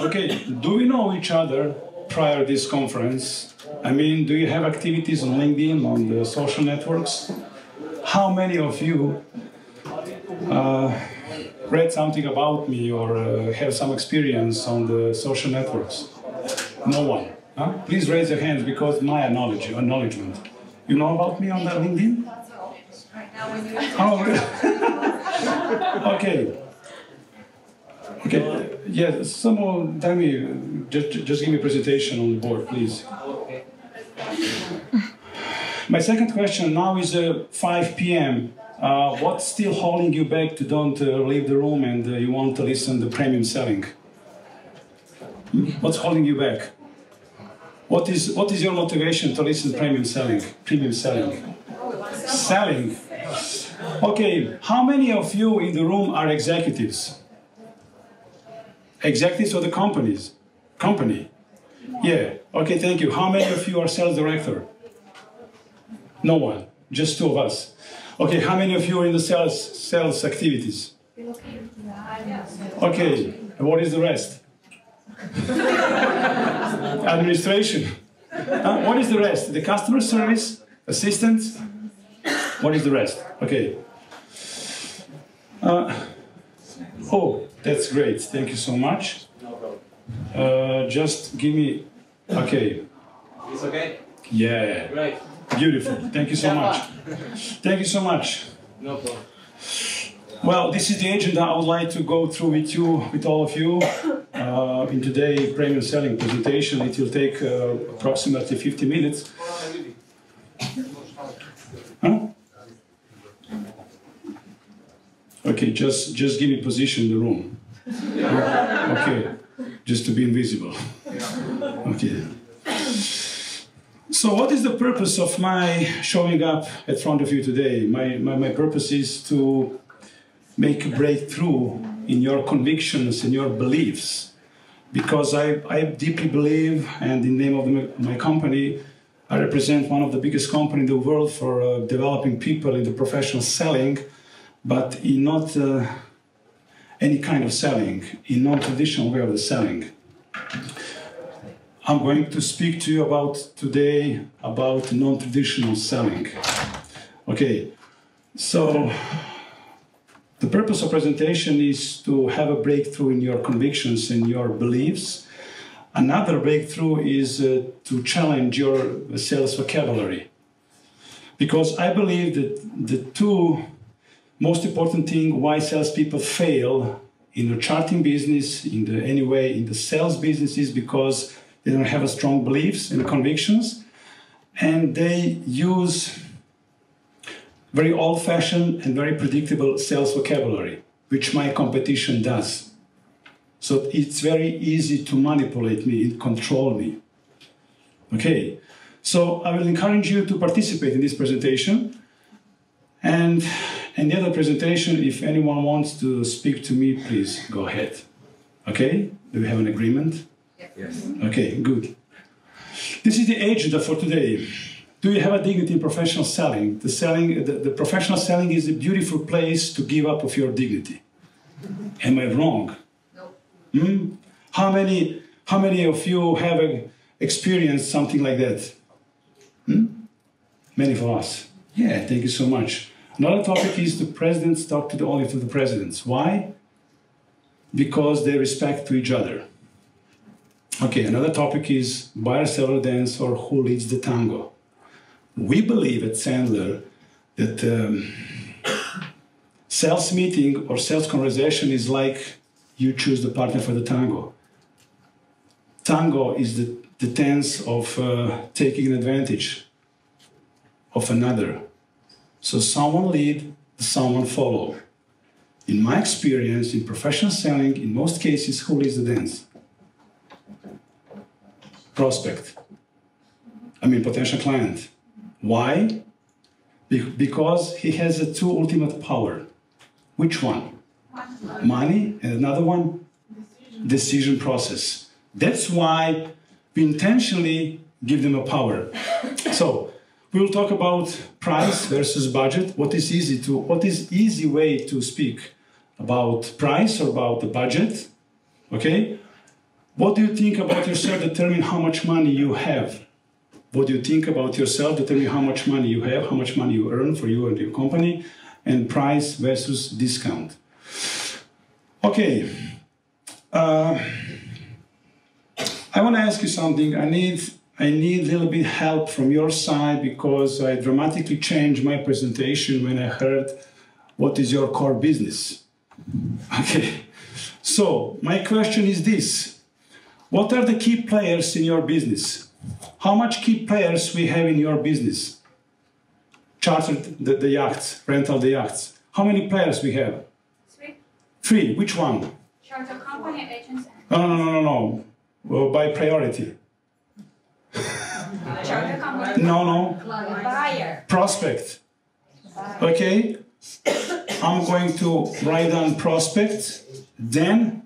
Okay, do we know each other prior to this conference? I mean, do you have activities on LinkedIn, on the social networks? How many of you read something about me or have some experience on the social networks? No one. Huh? Please raise your hands because my acknowledgement. You know about me on the LinkedIn? Oh, really? Okay. Okay. Yeah, someone tell me, just give me a presentation on the board, please. My second question now is 5 p.m. What's still holding you back to don't leave the room and you want to listen to premium selling? What's holding you back? What is your motivation to listen to premium selling? Premium selling. Selling. Okay, how many of you in the room are executives? Executives of the companies? Company? Yeah. Okay, thank you. How many of you are sales director? No one. Just two of us. Okay, how many of you are in the sales activities? Okay, and what is the rest? Administration. What is the rest? The customer service? Assistants? What is the rest? Okay. Oh, that's great. Thank you so much. Just give me... Okay. It's okay? Yeah. Great. Beautiful. Thank you so much. Thank you so much. No problem. Well, this is the agenda I would like to go through with you, with all of you, in today's premium selling presentation. It will take approximately 50 minutes. Huh? Okay, just give me position in the room. Okay, just to be invisible. Okay. So what is the purpose of my showing up at front of you today? My purpose is to make a breakthrough in your convictions and your beliefs. Because I deeply believe, and in the name of my company, I represent one of the biggest companies in the world for developing people in the professional selling, but in not any kind of selling, in non-traditional way of the selling. I'm going to speak to you today about non-traditional selling. Okay, so the purpose of presentation is to have a breakthrough in your convictions and your beliefs. Another breakthrough is to challenge your sales vocabulary. Because I believe that the two most important things why salespeople fail in the charting business, in the sales business, is because they don't have a strong beliefs and convictions, and they use very old-fashioned and very predictable sales vocabulary, which my competition does. So it's very easy to manipulate me and control me. Okay, so I will encourage you to participate in this presentation. And in the other presentation, if anyone wants to speak to me, please go ahead. Okay, do we have an agreement? Yes. Okay, good. This is the agenda for today. Do you have a dignity in professional selling? The professional selling is a beautiful place to give up of your dignity. Am I wrong? No. How many of you have experienced something like that? Many of us. Yeah, thank you so much. Another topic is the presidents talk only to the presidents. Why? Because they respect to each other. Okay, another topic is buyer-seller dance, or who leads the tango. We believe at Sandler that sales meeting or sales conversation is like you choose the partner for the tango. Tango is the dance of taking advantage of another. So someone lead, someone follow. In my experience, in professional selling, in most cases, who leads the dance? Prospect. I mean, potential client. Why? Because he has a two ultimate power. Which one? Money, and another one? Decision process. That's why we intentionally give them a power. So we will talk about price versus budget. What is easy way to speak about price or about the budget? Okay. What do you think about yourself determine how much money you have? What do you think about yourself determine how much money you have, how much money you earn for you and your company, and price versus discount. Okay. I want to ask you something. I need a little bit help from your side because I dramatically changed my presentation when I heard what is your core business. Okay. So my question is this. What are the key players in your business? How much key players we have in your business? Chartered the yachts, rental the yachts. How many players we have? 3. 3. Which one? Charter company, agents. No. Well, by priority. Charter company. No. Buyer. Prospect. Okay. I'm going to write down prospect, then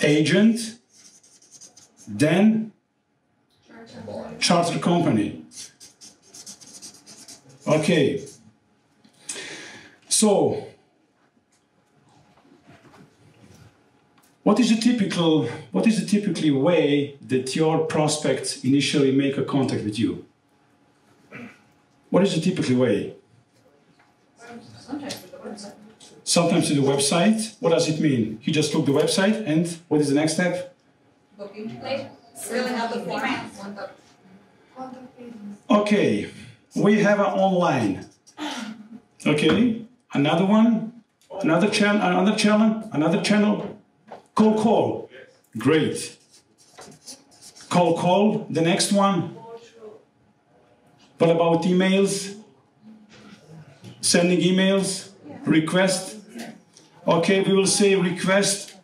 agent, then charter company. Okay. So, what is the typical way that your prospects initially make a contact with you? What is the typical way? Sometimes to the website. What does it mean? He just looked the website, and what is the next step? Booking. Filling out the form. Okay, we have an online. Okay, another one, another channel. Call. Great. Call. The next one. What about emails? Sending emails? Request? Okay, we will say request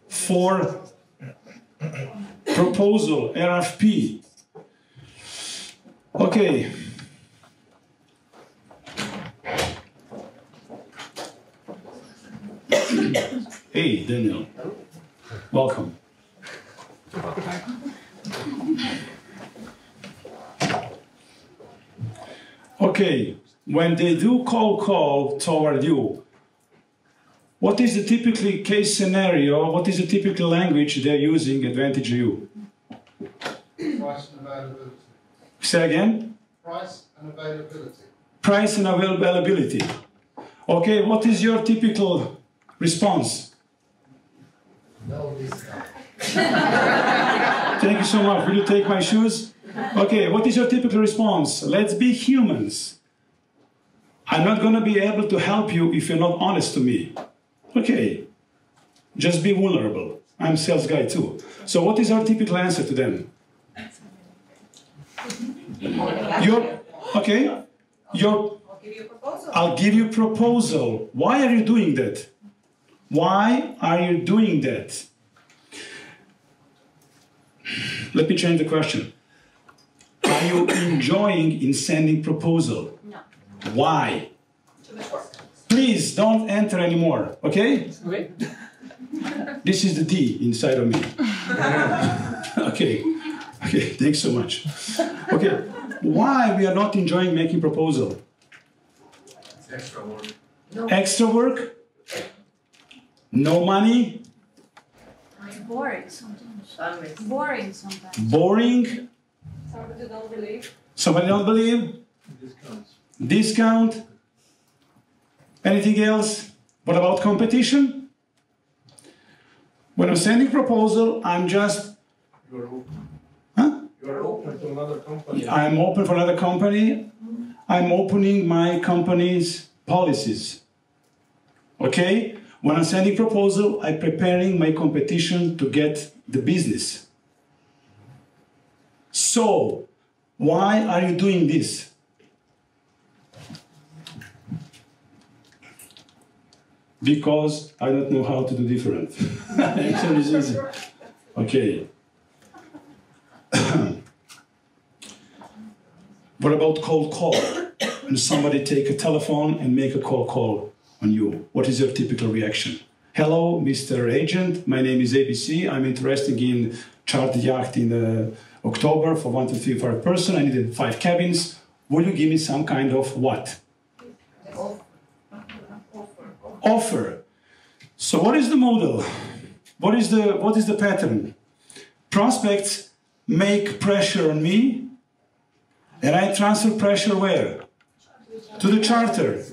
for proposal, RFP. Okay. Hey, Daniel. Welcome. Okay, when they do call toward you, what is the typical case scenario? What is the typical language they're using advantage of you? Price and availability. Say again? Price and availability. Price and availability. Okay, what is your typical response? No discount. Thank you so much. Will you take my shoes? Okay, what is your typical response? Let's be humans. I'm not going to be able to help you if you're not honest to me. Okay, just be vulnerable. I'm a sales guy too. So what is our typical answer to them? I'll give you a proposal. Why are you doing that? Why are you doing that? Let me change the question. Are you enjoying in sending proposal? No. Why? Please don't enter anymore, okay? This is the D inside of me. Okay, thanks so much. Okay, why we are not enjoying making proposal? Extra work. No. Extra work? No money? Boring sometimes. Boring sometimes. Boring? Somebody don't believe. Somebody don't believe? Discount? Anything else? What about competition? When I'm sending proposal, I'm just... You're open. Huh? You're open to another company. I'm open for another company. I'm opening my company's policies. Okay? When I'm sending proposal, I'm preparing my competition to get the business. So, why are you doing this? Because I don't know how to do different. Actually, it's easy. Okay. What about cold call? When somebody take a telephone and make a cold call on you, what is your typical reaction? Hello, Mr. Agent, my name is ABC. I'm interested in charter yacht in October for 1 to 3 for a person. I need 5 cabins. Will you give me some kind of what? Offer. So what is the model? what is the pattern? Prospects make pressure on me, and I transfer pressure where? To the charter.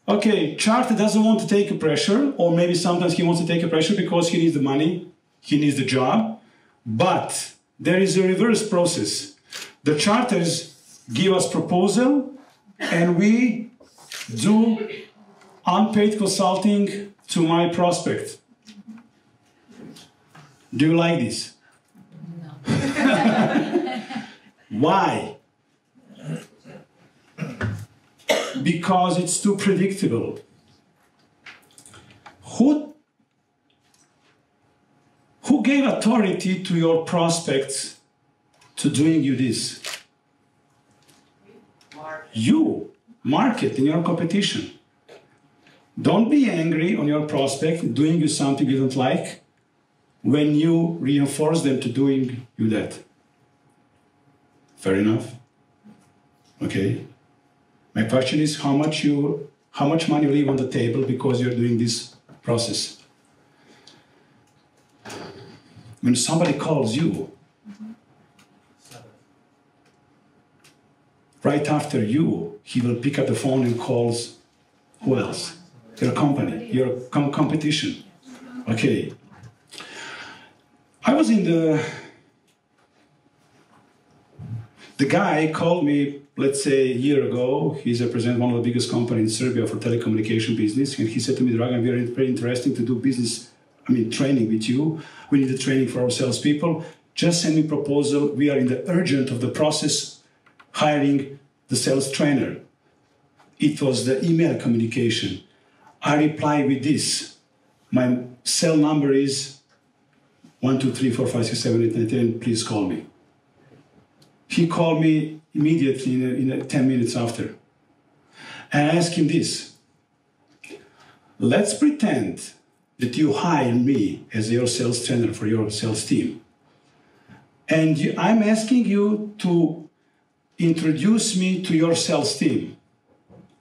Okay, charter doesn't want to take a pressure, or maybe sometimes he wants to take a pressure because he needs the money, he needs the job, but there is a reverse process. The charters give us proposal, and we do unpaid consulting to my prospect. Do you like this? No. Why? Because it's too predictable. Who gave authority to your prospects to doing you this? You, market, in your competition. Don't be angry on your prospect doing you something you don't like when you reinforce them to doing you that. Fair enough? Okay. My question is how much money you leave on the table because you're doing this process. When somebody calls you, right after you, he will pick up the phone and calls who else? Your company, your competition. Okay. I was in the guy called me, let's say a year ago. He's represent one of the biggest companies in Serbia for telecommunication business. And he said to me, Dragan, we are very interested to do business, training with you. We need a training for our salespeople. Just send me proposal. We are in the urgent of the process hiring the sales trainer. It was the email communication. I reply with this. My cell number is 1, 2, 3, 4, 5, 6, 7, 8, 9, 10. Please call me. He called me immediately in 10 minutes after. And I asked him this. Let's pretend that you hire me as your sales trainer for your sales team. And I'm asking you to introduce me to your sales team.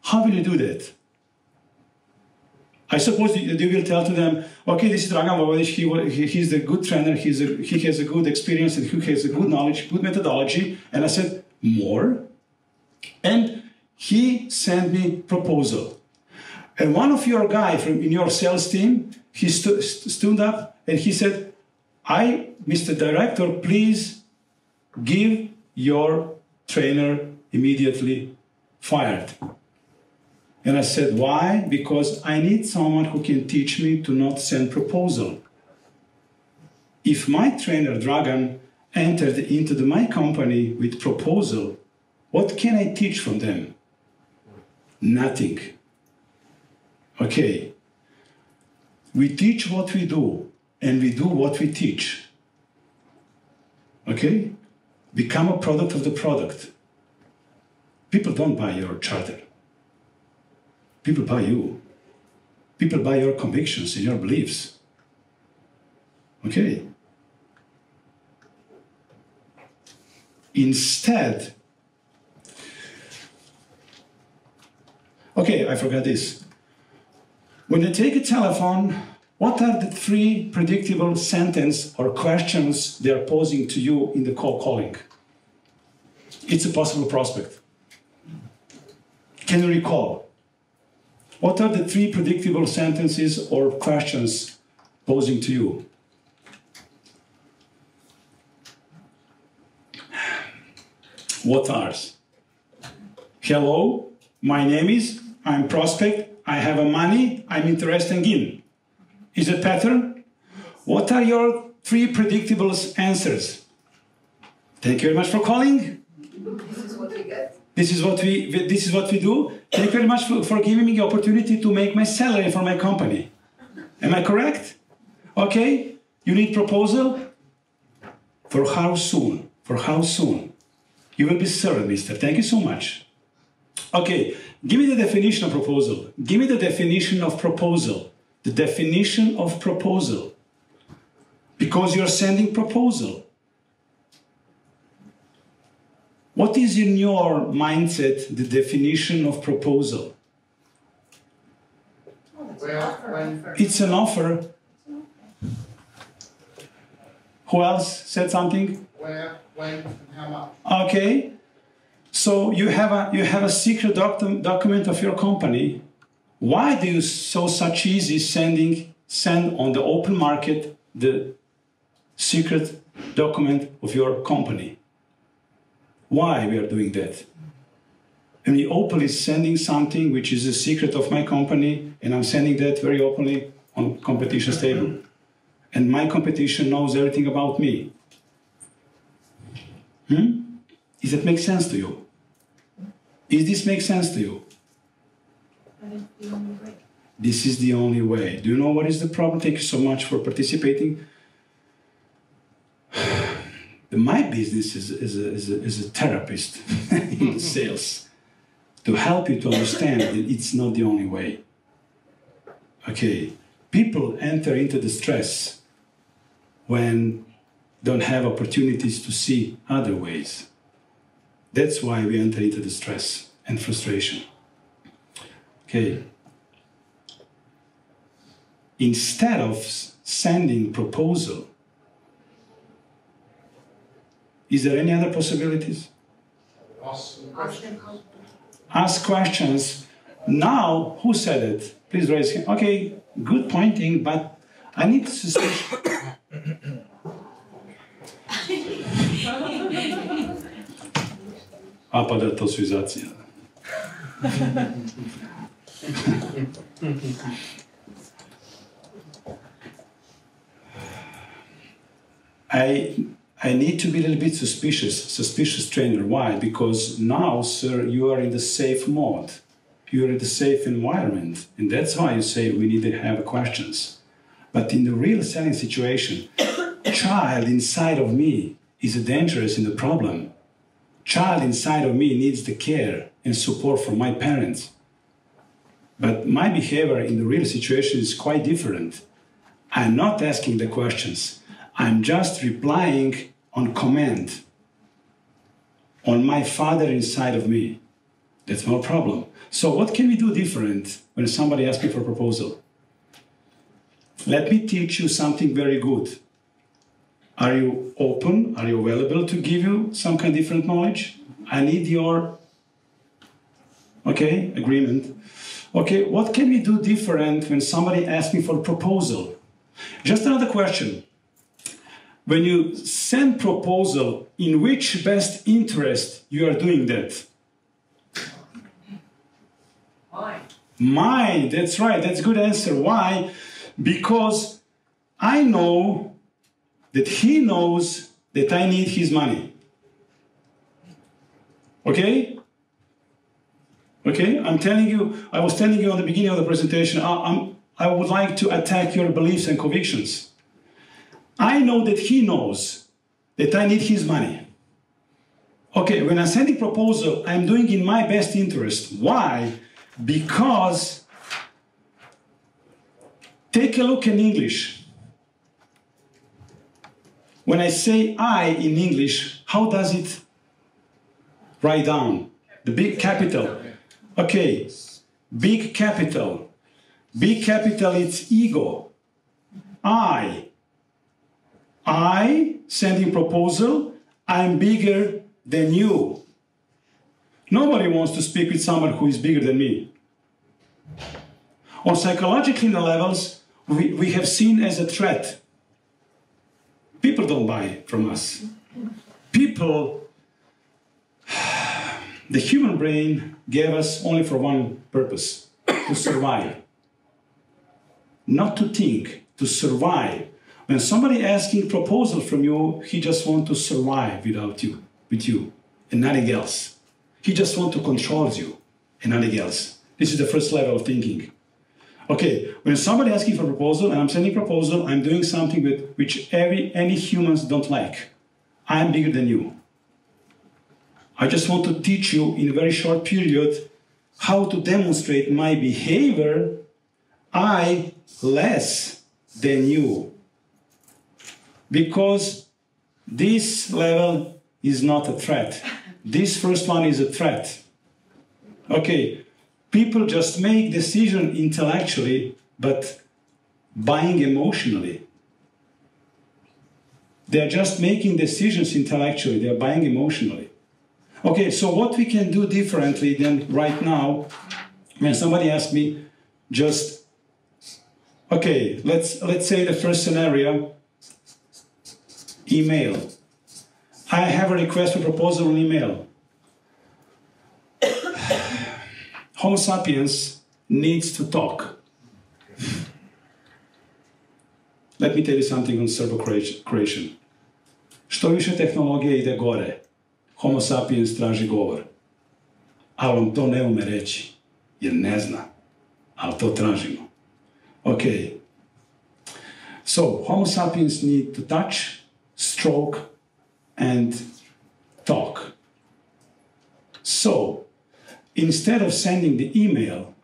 How will you do that? I suppose you will tell to them, okay, this is Dragan Vojvodic, he's a good trainer, he has a good experience, and he has a good knowledge, good methodology. And I said, more? And he sent me proposal. And one of your guys in your sales team, he stood up and he said, Mr. Director, please give your trainer immediately fired. And I said, why? Because I need someone who can teach me to not send proposal. If my trainer, Dragan, entered into my company with proposal, what can I teach from them? Nothing. Okay. We teach what we do, and we do what we teach. Okay? Become a product of the product. People don't buy your charter. People buy you. People buy your convictions and your beliefs. Okay? Instead, okay, I forgot this. When you take a telephone, what are the 3 predictable sentences or questions they are posing to you in the calling? It's a possible prospect. Can you recall? What are the 3 predictable sentences or questions posing to you? What are? Hello, my name is, I'm prospect, I have a money, I'm interested in. Is it pattern? What are your 3 predictable answers? Thank you very much for calling. This is what we get. This is what we do. Thank you very much for giving me the opportunity to make my salary for my company. Am I correct? Okay. You need proposal? For how soon? For how soon? You will be served, mister. Thank you so much. Okay. Give me the definition of proposal. Give me the definition of proposal. The definition of proposal. Because you're sending proposal. What is in your mindset the definition of proposal? Well, It's an offer. Who else said something? Where, when, and how much? Okay. So you have a secret document of your company. Why do you such easy send on the open market the secret document of your company? Why we are doing that? And we openly sending something which is a secret of my company, and I'm sending that very openly on competition table. And my competition knows everything about me. Does that make sense to you? Does this make sense to you? This is the only way. Do you know what is the problem? Thank you so much for participating. My business is a therapist in sales to help you to understand that it's not the only way. Okay, people enter into the stress when don't have opportunities to see other ways. That's why we enter into the stress and frustration. Okay. Instead of sending proposal, is there any other possibilities? Ask questions. Now, who said it? Please raise your hand. Okay, good pointing, but I need suspicion. A pa da to su izacija. I need to be a little bit suspicious trainer. Why? Because now, sir, you are in the safe mode. You are in the safe environment. And that's why you say we need to have questions. But in the real selling situation, child inside of me is dangerous in the problem. Child inside of me needs the care and support from my parents. But my behavior in the real situation is quite different. I'm not asking the questions. I'm just replying on command on my father inside of me. That's no problem. So what can we do different when somebody asks me for a proposal? Let me teach you something very good. Are you open? Are you available to give you some kind of different knowledge? I need your, okay, agreement. Okay, what can we do different when somebody asks me for a proposal? Just another question. When you send proposal, in which best interest you are doing that? Mine. Mine, that's right, that's a good answer. Why? Because I know that he knows that I need his money. Okay? Okay, I'm telling you, I was telling you at the beginning of the presentation, I would like to attack your beliefs and convictions. I know that he knows that I need his money. Okay, when I'm sending proposal, I'm doing in my best interest. Why? Because, take a look in English. When I say I in English, how does it write down? The big capital. Okay, big capital. Big capital, it's ego. I sending proposal, I'm bigger than you. Nobody wants to speak with someone who is bigger than me. On psychologically levels, we have seen as a threat. People don't buy from us. People, the human brain gave us only for one purpose, to survive. Not to think, to survive. When somebody asking proposal from you, he just wants to survive with you, and nothing else. He just wants to control you, and nothing else. This is the first level of thinking. Okay, when somebody asking for proposal, and I'm sending proposal, I'm doing something which any humans don't like. I'm bigger than you. I just want to teach you in a very short period how to demonstrate my behavior, I less than you. Because this level is not a threat. This first one is a threat. Okay, people just make decisions intellectually, but buying emotionally. They're just making decisions intellectually. They're buying emotionally. Okay, so what we can do differently than right now, when somebody asks me, just, okay, let's say the first scenario, email. I have a request for proposal on email. Homo sapiens needs to talk. Let me tell you something on servo creation. Što više tehnologije ide gore, Homo sapiens traži govor. Ali on to ne ume reći, jer ne zna. Ali to tražimo. Okay. So, Homo sapiens need to touch, stroke, and talk. So, instead of sending the email,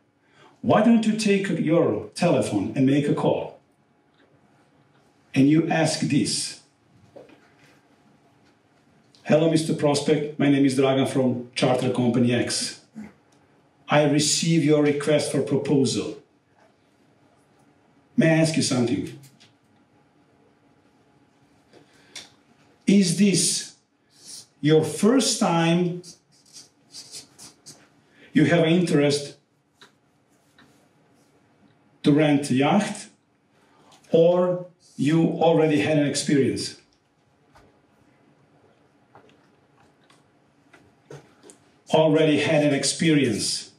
why don't you take your telephone and make a call? And you ask this. Hello, Mr. Prospect. My name is Dragan from Charter Company X. I receive your request for proposal. May I ask you something? Is this your first time you have interest to rent a yacht, or you already had an experience? Already had an experience.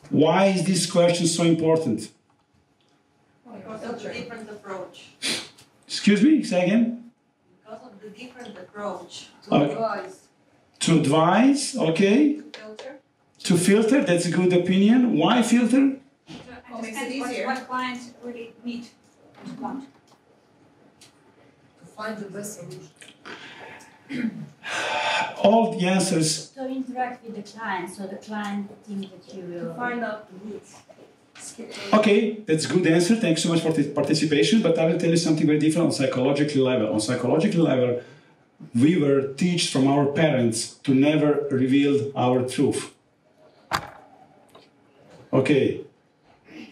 Why is this question so important? Because of the different approach. Excuse me, say again? Because of the different approach. To advise. To advise, okay. Filter. To filter, that's a good opinion. Why filter? To makes it understand easier. what clients really need and want. To find the best solution. All the answers. To interact with the client, so the client thinks that you will. Find out the needs. Okay, that's a good answer. Thanks so much for the participation. But I will tell you something very different on psychological level. On psychological level, we were taught from our parents to never reveal our truth. Okay,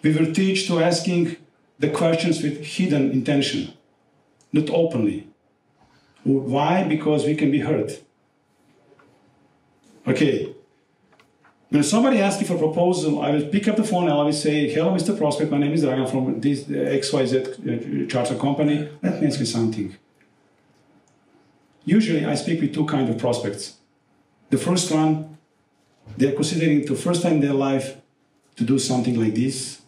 we were taught to asking the questions with hidden intention, not openly. Why? Because we can be hurt. Okay. When somebody asks me for a proposal, I will pick up the phone and I will say, hello, Mr. Prospect, my name is Dragan from this XYZ charter company. Let me ask you something. Usually I speak with two kinds of prospects. The first one, they're considering the first time in their life to do something like this.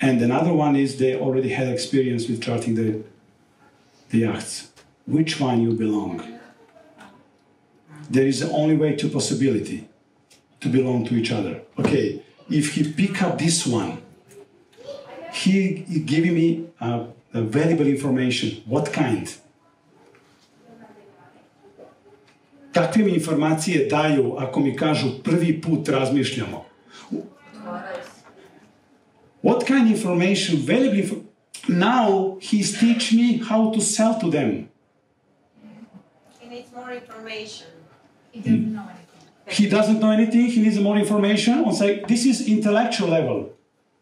And another one is they already had experience with charting the yachts. Which one you belong? There is only way to possibility to belong to each other. Okay, if he pick up this one, he giving me a valuable information. What kind? Kakve mi informacije daju ako mi kažu prvi put razmišljamo? What kind of information, valuable information? Now he's teaching me how to sell to them. He needs more information. He doesn't know anything. He doesn't know anything, he needs more information. This is intellectual level.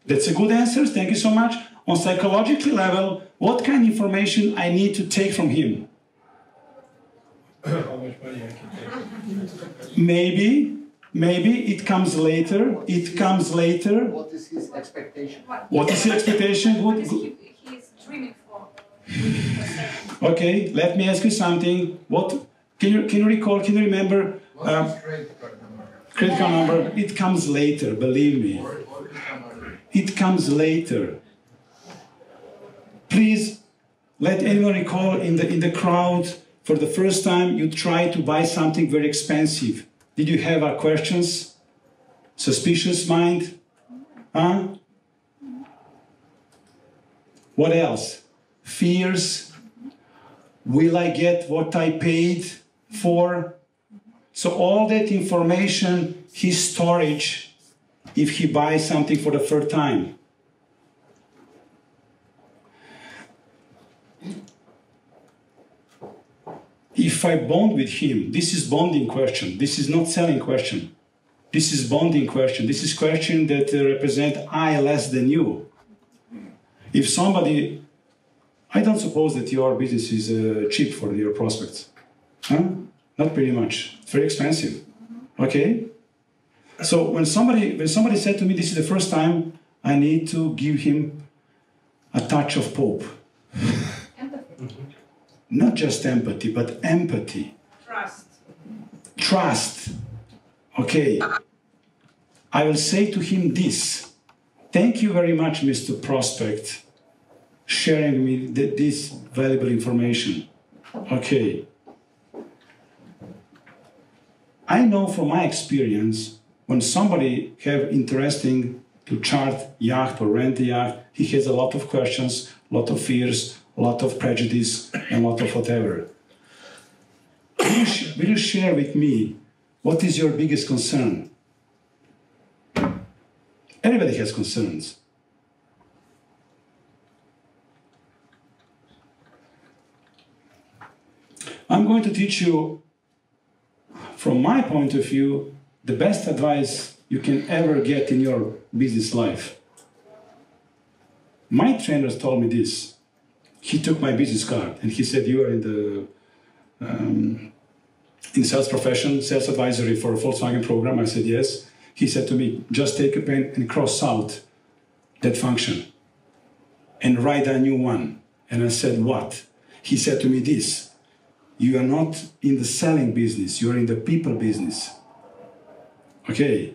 That's a good answer, thank you so much. On psychological level, what kind of information I need to take from him? How much money I can take? Maybe it comes later. It comes later. What is his expectation? What is his expectation? What is he's dreaming for? Okay, let me ask you something. What can you recall? Can you remember? What is credit card number? Credit card number. It comes later. Believe me. Or income number? It comes later. Please let anyone recall in the crowd for the first time you tried to buy something very expensive. Did you have questions? Suspicious mind? Huh? What else? Fears? Will I get what I paid for? So all that information, his storage, if he buys something for the first time. If I bond with him, this is bonding question. This is not selling question. This is bonding question. This is question that represent I less than you. If somebody, I don't suppose that your business is cheap for your prospects. Huh? Not pretty much. It's very expensive. Okay? So when somebody said to me, this is the first time I need to give him a touch of Pope. Empathy. Not just empathy, but empathy. Trust. Trust. Okay. I will say to him this. Thank you very much, Mr. Prospect, sharing me this valuable information. Okay. I know from my experience, when somebody have interesting to chart yacht or rent a yacht, he has a lot of questions, a lot of fears, a lot of prejudice, and a lot of whatever. Will you share with me what is your biggest concern? Everybody has concerns. I'm going to teach you, from my point of view, the best advice you can ever get in your business life. My trainer told me this. He took my business card and he said, you are in the in sales profession, sales advisory for a Volkswagen program. I said, yes. He said to me, just take a pen and cross out that function and write a new one. And I said, what? He said to me this, you are not in the selling business, you are in the people business. Okay,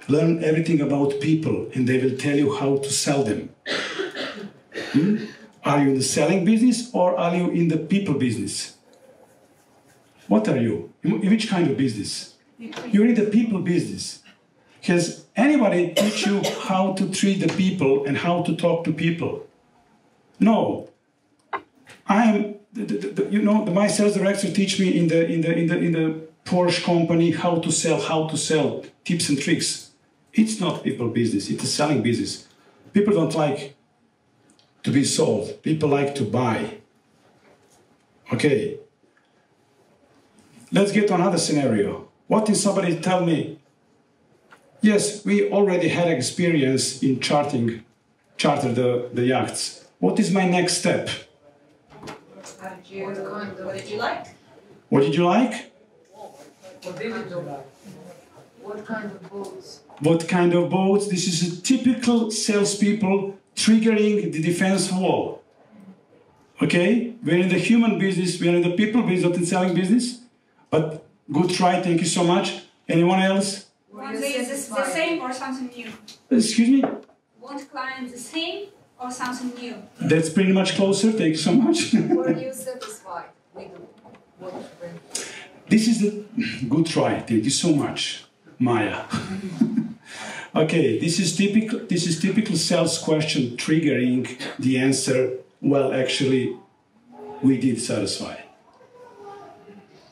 learn everything about people and they will tell you how to sell them. Are you in the selling business or are you in the people business? What are you? In which kind of business? You're in the people business. Has anybody teach you how to treat the people and how to talk to people? No. My sales director teach me in the Porsche company how to sell, tips and tricks. It's not people business, it's a selling business. People don't like to be sold, people like to buy. Okay. Let's get to another scenario. What if somebody tell me, yes, we already had experience in charter the yachts. What is my next step? What did you like? What did you like? What did you do? What kind of boats? What kind of boats? This is a typical salespeople triggering the defense wall. Okay? We're in the human business, we're in the people business, not in selling business. But good try, thank you so much. Anyone else? Want the same or something new? Excuse me? Want client the same or something new? That's pretty much closer, thank you so much. Were you satisfied with what went? This is the good try, thank you so much, Maya. Okay, this is typical sales question triggering the answer, well, actually, we did satisfy.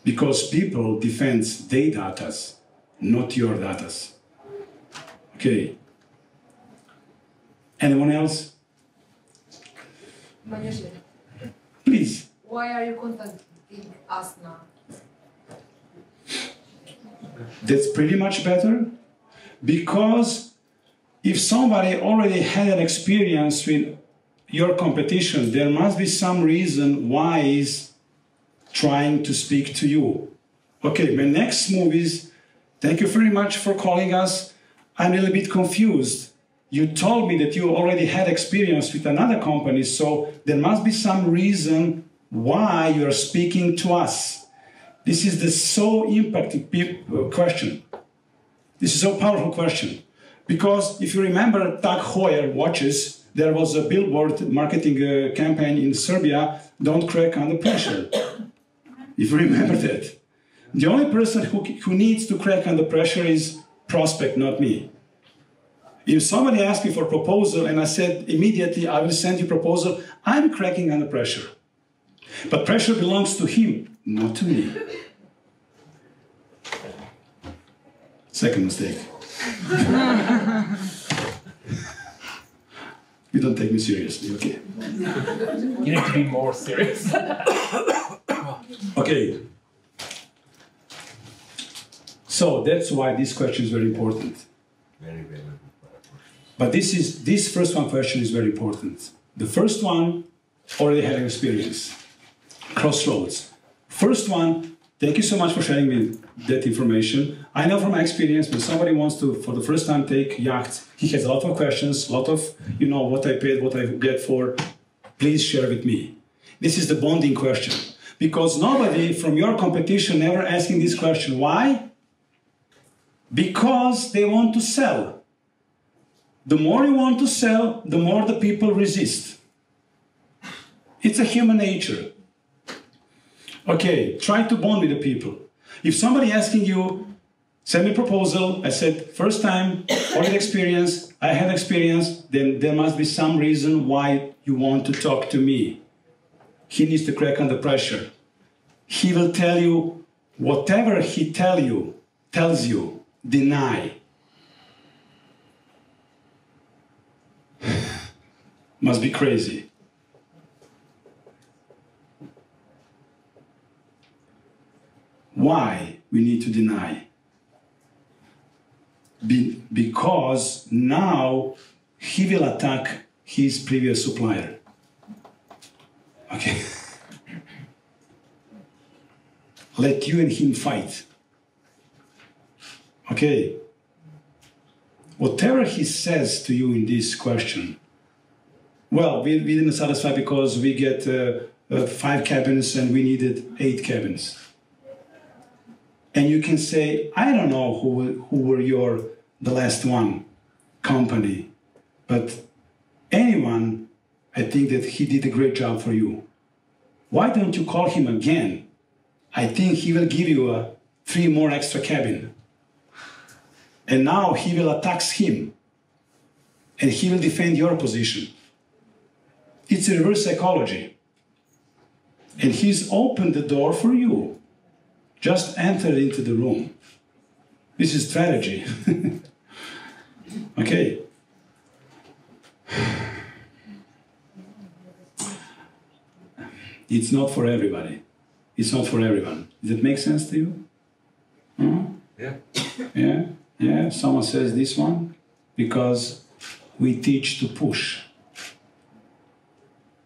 Because people defend their datas, not your datas. Okay. Anyone else? Maniushka, Please. why are you contacting us now? That's pretty much better. Because if somebody already had an experience with your competition, there must be some reason why he's trying to speak to you. Okay, my next move is, thank you very much for calling us. I'm a little bit confused. You told me that you already had experience with another company, so there must be some reason why you're speaking to us. This is the so impacting question. This is a powerful question. Because if you remember Tag Heuer watches, there was a billboard marketing campaign in Serbia, don't crack under pressure. If you remember that. The only person who needs to crack under pressure is prospect, not me. If somebody asked me for a proposal and I said immediately, I will send you a proposal, I'm cracking under pressure. But pressure belongs to him, not to me. Second mistake. You don't take me seriously, okay? You need to be more serious. Okay. So that's why this question is very important. Very relevant. But this first one question is very important. The first one, already have experience. Crossroads. First one, thank you so much for sharing me that information. I know from my experience when somebody wants to, for the first time, take yacht, he has a lot of questions, a lot of, what I paid, what I get for. Please share with me. This is the bonding question. Because nobody from your competition ever asking this question. Why? Because they want to sell. The more you want to sell, the more the people resist. It's a human nature. Okay, try to bond with the people. If somebody asking you, send me a proposal, I said, first time, already experience, I had experience, then there must be some reason why you want to talk to me. He needs to crack under pressure. He will tell you whatever he tells you, deny. Must be crazy. Why we need to deny? Because now he will attack his previous supplier. Okay. Let you and him fight. Okay. Whatever he says to you in this question, well, we didn't satisfy because we get 5 cabins and we needed 8 cabins. And you can say, I don't know who were the last one company, but anyone, I think that he did a great job for you. Why don't you call him again? I think he will give you 3 more extra cabin. And now he will attack him. And he will defend your position. It's a reverse psychology. And he's opened the door for you. Just enter into the room. This is strategy. Okay. It's not for everybody. It's not for everyone. Does it make sense to you? Yeah. Yeah? Yeah? Someone says this one? Because we teach to push.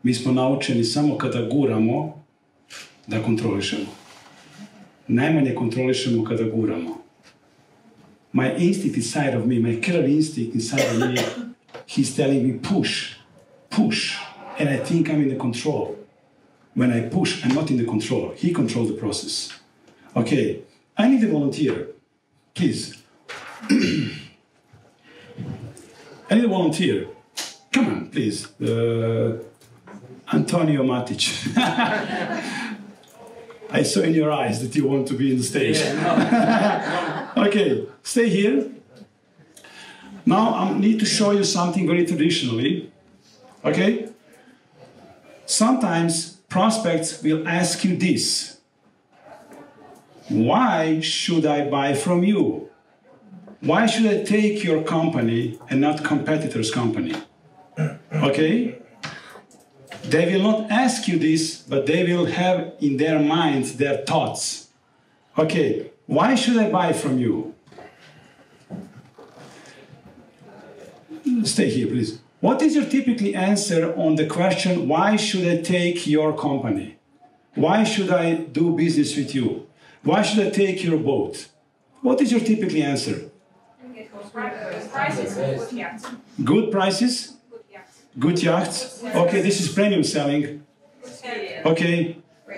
Mi smo naučeni samo kada guramo da kontrolišemo. Najmanje kontrolišemo kada guramo. My instinct inside of me, my killer instinct inside of me, he's telling me push, push. And I think I'm in the control. When I push, I'm not in the control. He controls the process. Okay, I need a volunteer. Please. I need a volunteer. Come on, please. Antonio Matic. I saw in your eyes that you want to be in the stage. Okay, stay here. Now I need to show you something very traditionally. Okay? Sometimes prospects will ask you this. Why should I buy from you? Why should I take your company and not competitor's company? Okay? They will not ask you this, but they will have in their minds their thoughts. Okay, why should I buy from you? Stay here, please. What is your typical answer on the question, why should I take your company? Why should I do business with you? Why should I take your boat? What is your typical answer? Prices, good yachts. Good prices? Good yachts? Okay, this is premium selling. Okay,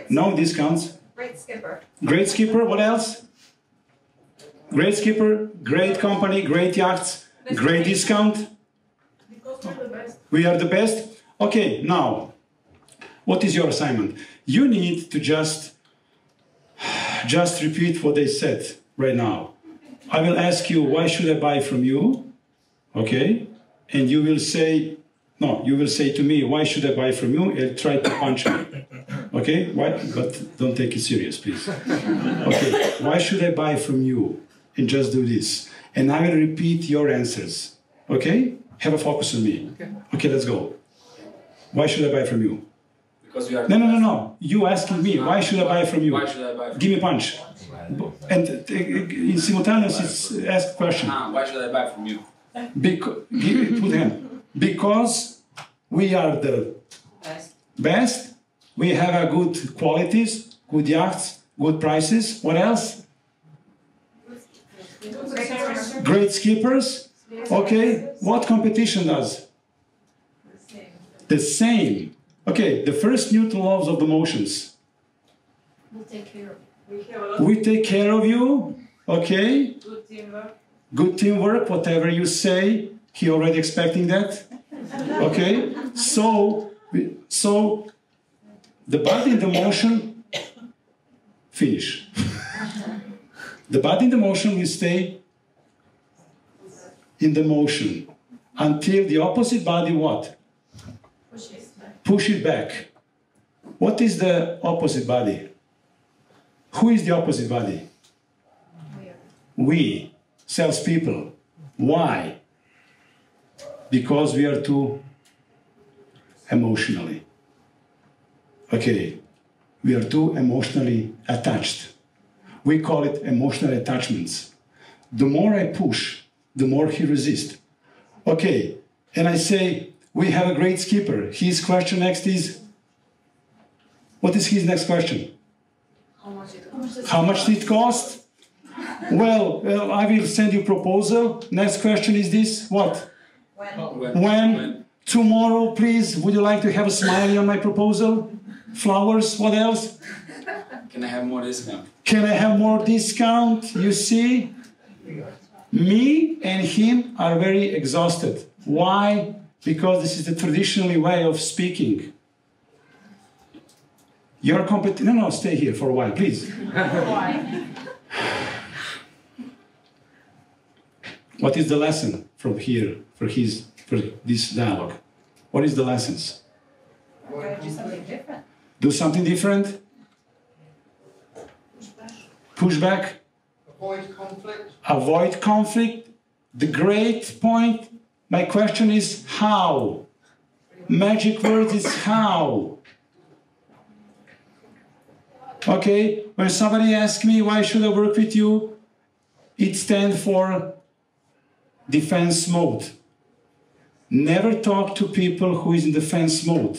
no discounts. Great skipper. Great skipper, what else? Great skipper, great company, great yachts, great discount. We are the best. Okay, now, what is your assignment? You need to just repeat what they said right now. I will ask you, why should I buy from you? Okay, and you will say, no, you will say to me, why should I buy from you? And try to punch me. Okay, why? But don't take it serious, please. Okay, why should I buy from you? And just do this. And I will repeat your answers. Okay? Have a focus on me. Okay, let's go. Why should I buy from you? Because you are. No. You asking me, why should I buy from you? Why should I buy from Give me a punch. And in simultaneous, it's ask question. Why should I buy from you? Put hand. Because we are the Best, we have a good qualities, good yachts, good prices. What else? Great skippers. Okay, what competition does? The same. Okay, the first Newton laws of the motions. We'll take care of it. We take care of you. Okay. Good teamwork. Good teamwork, whatever you say. He already expecting that. Okay. So the body in the motion, finish. The body in the motion will stay in the motion until the opposite body what? Push it back. What is the opposite body? Who is the opposite body? We, salespeople. Why? Because we are too emotionally. Okay, we are too emotionally attached. We call it emotional attachments. The more I push, the more he resists. Okay, and I say, we have a great skipper. His question next is, what is his next question? How much did it cost? Well, I will send you proposal. Next question is this, what? When? Tomorrow, please, would you like to have a smiley on my proposal? Flowers, what else? Can I have more discount? Can I have more discount? You see? Me and him are very exhausted. Why? Because this is the traditional way of speaking. Your competition. No, stay here for a while, please. What is the lesson from here for this dialogue? What is the lessons? Do something different. Do something different? Push back. Avoid conflict. Avoid conflict. The great point. My question is how? Magic word is how. Okay, when somebody asks me why should I work with you, it stands for defense mode. Never talk to people who is in defense mode.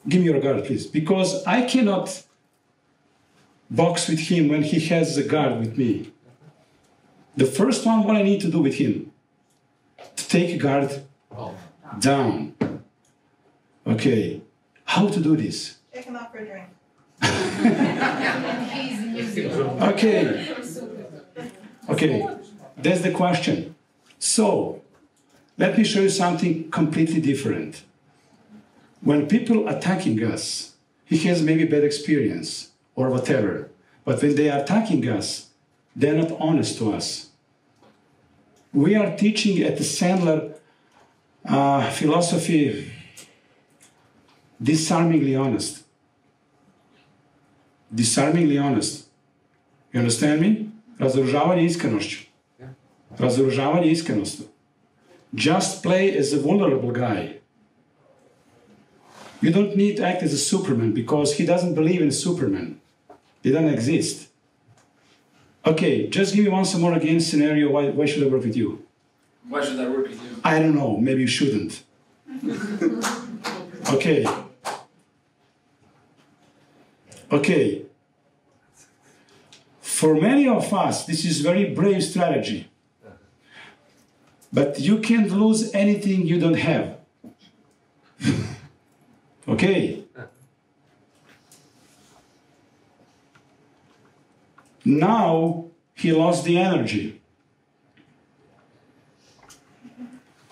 Give me your guard, please, because I cannot box with him when he has a guard with me. The first one, what I need to do with him, to take a guard down. Okay, how to do this? Take him out for a drink. Okay. Okay, that's the question. So, let me show you something completely different. When people attacking us, he has maybe bad experience or whatever, but when they are attacking us, they're not honest to us. We are teaching at the Sandler philosophy, disarmingly honest. Disarmingly honest. You understand me? Razoružavanje iskrenošću. Razoružavanje iskrenosti. Just play as a vulnerable guy. You don't need to act as a Superman because he doesn't believe in Superman. They don't exist. Okay, just give me once more again scenario. Why should I work with you? Why should I work with you? I don't know. Maybe you shouldn't. Okay. Okay. For many of us, this is very brave strategy. But you can't lose anything you don't have. Okay. Now he lost the energy.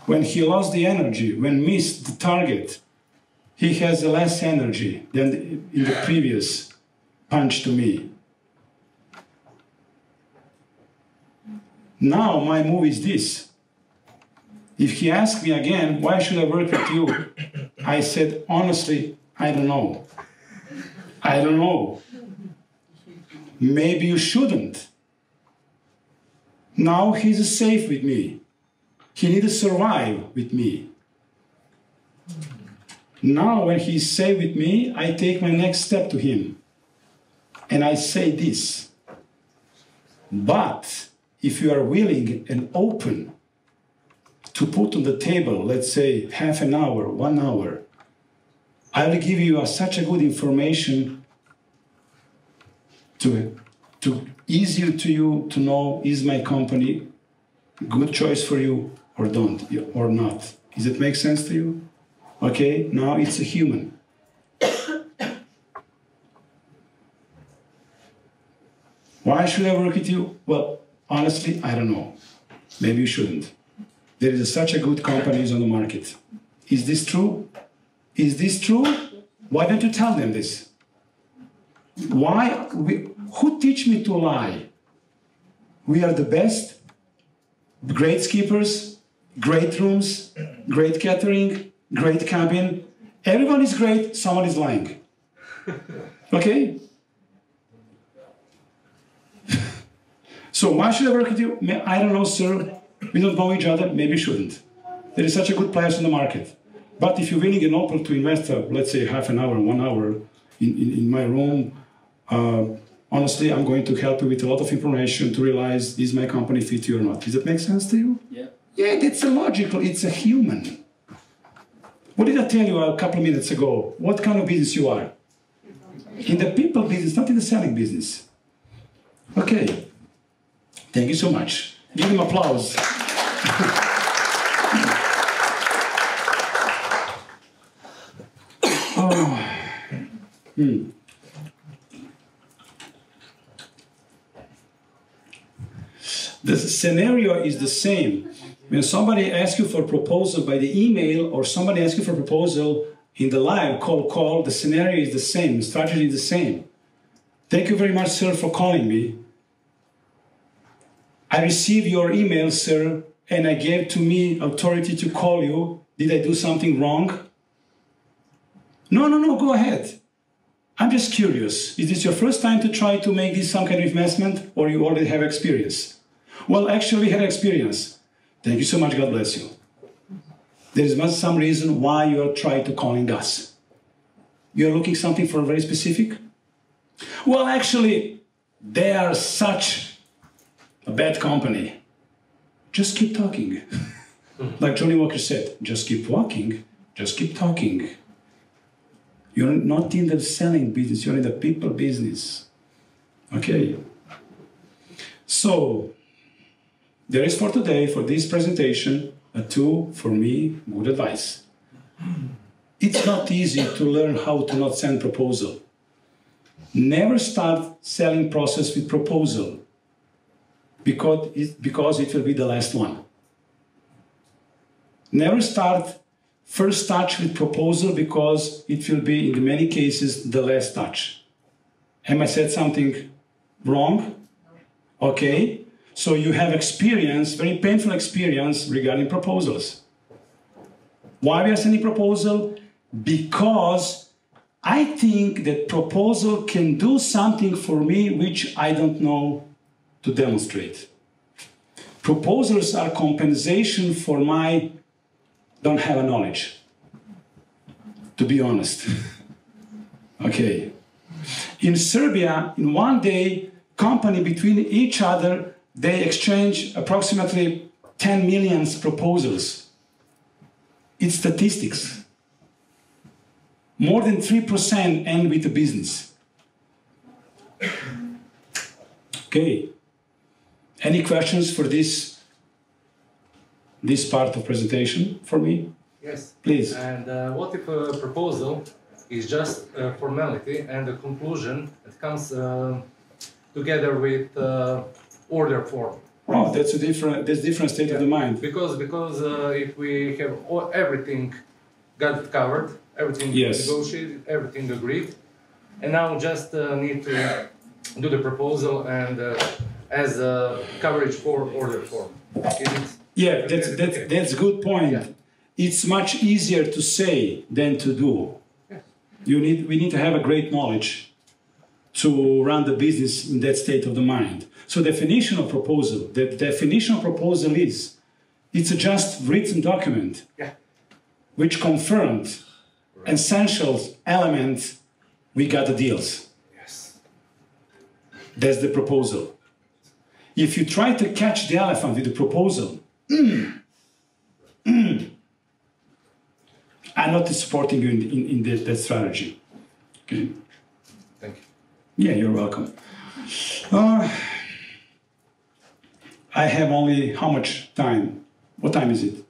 When he lost the energy, when missed the target, he has less energy than in the previous punch to me. Now my move is this. If he asks me again, why should I work with you? I said, honestly, I don't know. I don't know. Maybe you shouldn't. Now he's safe with me. He needs to survive with me. Now when he's safe with me, I take my next step to him. And I say this. But if you are willing and open to put on the table, let's say half an hour, 1 hour, I will give you such a good information to easier to you to know, is my company good choice for you or don't, or not. Does it make sense to you? Okay, now it's a human. Why should I work with you? Well, honestly, I don't know. Maybe you shouldn't. There is such a good companies on the market. Is this true? Is this true? Why don't you tell them this? Who teach me to lie? We are the best, great skippers, great rooms, great catering, great cabin. Everyone is great, someone is lying. Okay? So why should I work with you? I don't know, sir. We don't know each other, maybe shouldn't. There is such a good players on the market. But if you're willing and open to invest, let's say half an hour, 1 hour in my room, honestly, I'm going to help you with a lot of information to realize, is my company fit you or not? Does that make sense to you? Yeah. Yeah, that's a logical, it's a human. What did I tell you a couple of minutes ago? What kind of business you are? In the people business, not in the selling business. Okay. Thank you so much. Give them applause. Oh. The scenario is the same. When somebody asks you for a proposal by the email or somebody asks you for a proposal in the live call, the scenario is the same, the strategy is the same. Thank you very much, sir, for calling me. I received your email, sir, and I gave to me authority to call you. Did I do something wrong? No, go ahead. I'm just curious. Is this your first time to try to make this some kind of investment, or you already have experience? Well, actually, we had experience. Thank you so much. God bless you. There is some reason why you are trying to calling us. You are looking something for very specific? Well, actually, they are such a bad company. Just keep talking. Like Johnny Walker said, just keep walking, just keep talking. You're not in the selling business, you're in the people business. Okay. So, there is for today, for this presentation, a two, for me, good advice. It's not easy to learn how to not send proposal. Never start selling process with proposal, because it will be the last one. Never start first touch with proposal, because it will be, in many cases, the last touch. Am I said something wrong? Okay. So you have experience, very painful experience regarding proposals. Why we are sending proposal? Because I think that proposal can do something for me which I don't know to demonstrate. Proposals are compensation for my don't have a knowledge, to be honest. Okay. In Serbia, in one day, company between each other, they exchange approximately 10 million proposals. It's statistics. More than 3% end with the business. Okay. Any questions for this part of presentation for me? Yes. Please. And what if a proposal is just a formality and a conclusion that comes together with order form? Oh, that's a different state of the mind. Because if we have everything got it covered, everything negotiated, everything agreed, and now just need to do the proposal and as a coverage for order form. Yeah, that's a good point. Yeah. It's much easier to say than to do. Yeah. We need to have a great knowledge to run the business in that state of the mind. So definition of proposal, the definition of proposal is, it's a just written document which confirmed essential elements, we got the deals. Yes. That's the proposal. If you try to catch the elephant with the proposal, I'm not supporting you in that strategy. Okay. Thank you. Yeah, you're welcome. I have only how much time? What time is it?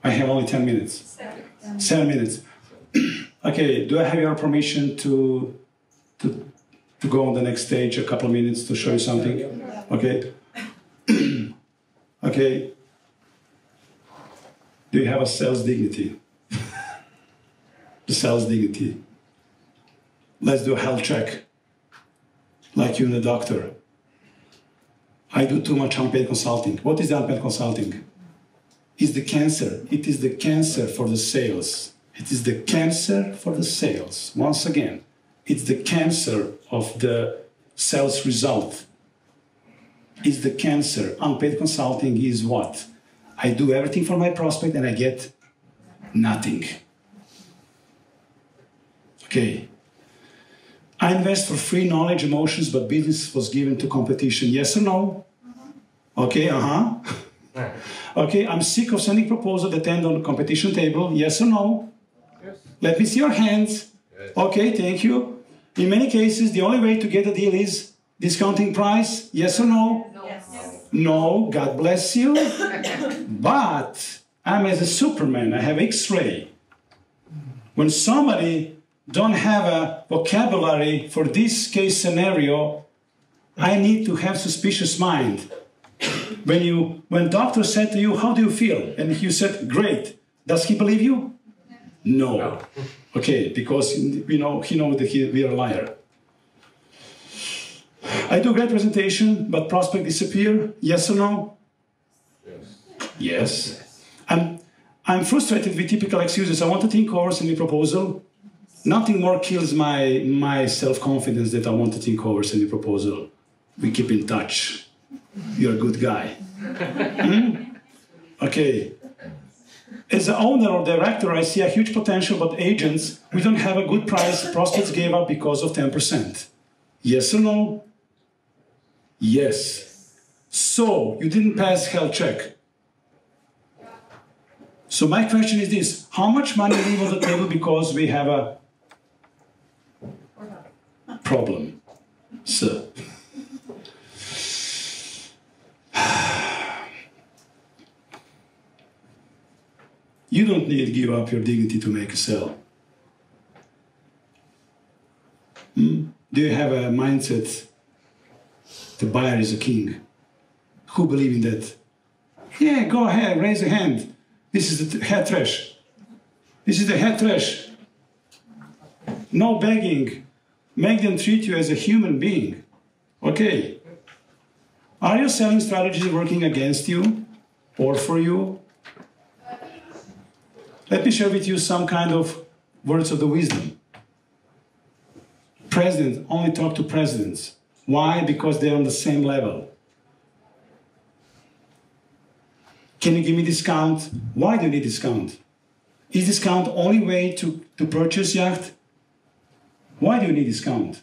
I have only 10 minutes. 7 minutes. Okay, do I have your permission to go on the next stage a couple of minutes to show you something? Okay. Okay. Do you have a sales dignity? The sales dignity. Let's do a health check. Like you and the doctor. I do too much unpaid consulting. What is the unpaid consulting? It's the cancer. It is the cancer for the sales. It is the cancer for the sales. Once again, it's the cancer of the sales result. It's the cancer. Unpaid consulting is what? I do everything for my prospect and I get nothing. Okay. I invest for free knowledge, emotions, but business was given to competition. Yes or no? Okay, Okay, I'm sick of sending proposals that end on the competition table. Yes or no? Yes. Let me see your hands. Yes. Okay, thank you. In many cases, the only way to get a deal is discounting price. Yes or no? Yes. No, God bless you. But I'm as a Superman. I have X-ray. When somebody don't have a vocabulary for this case scenario, I need to have suspicious mind. When doctor said to you, how do you feel? And you said, great. Does he believe you? No. Okay, because he knows that we are a liar. I do great presentation, but prospect disappear. Yes or no? Yes. I'm frustrated with typical excuses. I want to think over sending proposal. Nothing more kills my self-confidence that I want to think over sending proposal. We keep in touch. You're a good guy. Okay. As the owner or director, I see a huge potential, but agents, we don't have a good price. Prospects gave up because of 10%. Yes or no? Yes. So, you didn't pass health check. So my question is this, how much money leave on the table because we have a problem? So, you don't need to give up your dignity to make a sale. Do you have a mindset, the buyer is a king? Who believe in that? Yeah, go ahead, raise a hand. This is the head trash. This is the head trash. No begging. Make them treat you as a human being. Okay. Are your selling strategies working against you or for you? Let me share with you some kind of words of the wisdom. Presidents only talk to presidents. Why? Because they're on the same level. Can you give me discount? Why do you need discount? Is discount only way to purchase yacht? Why do you need discount?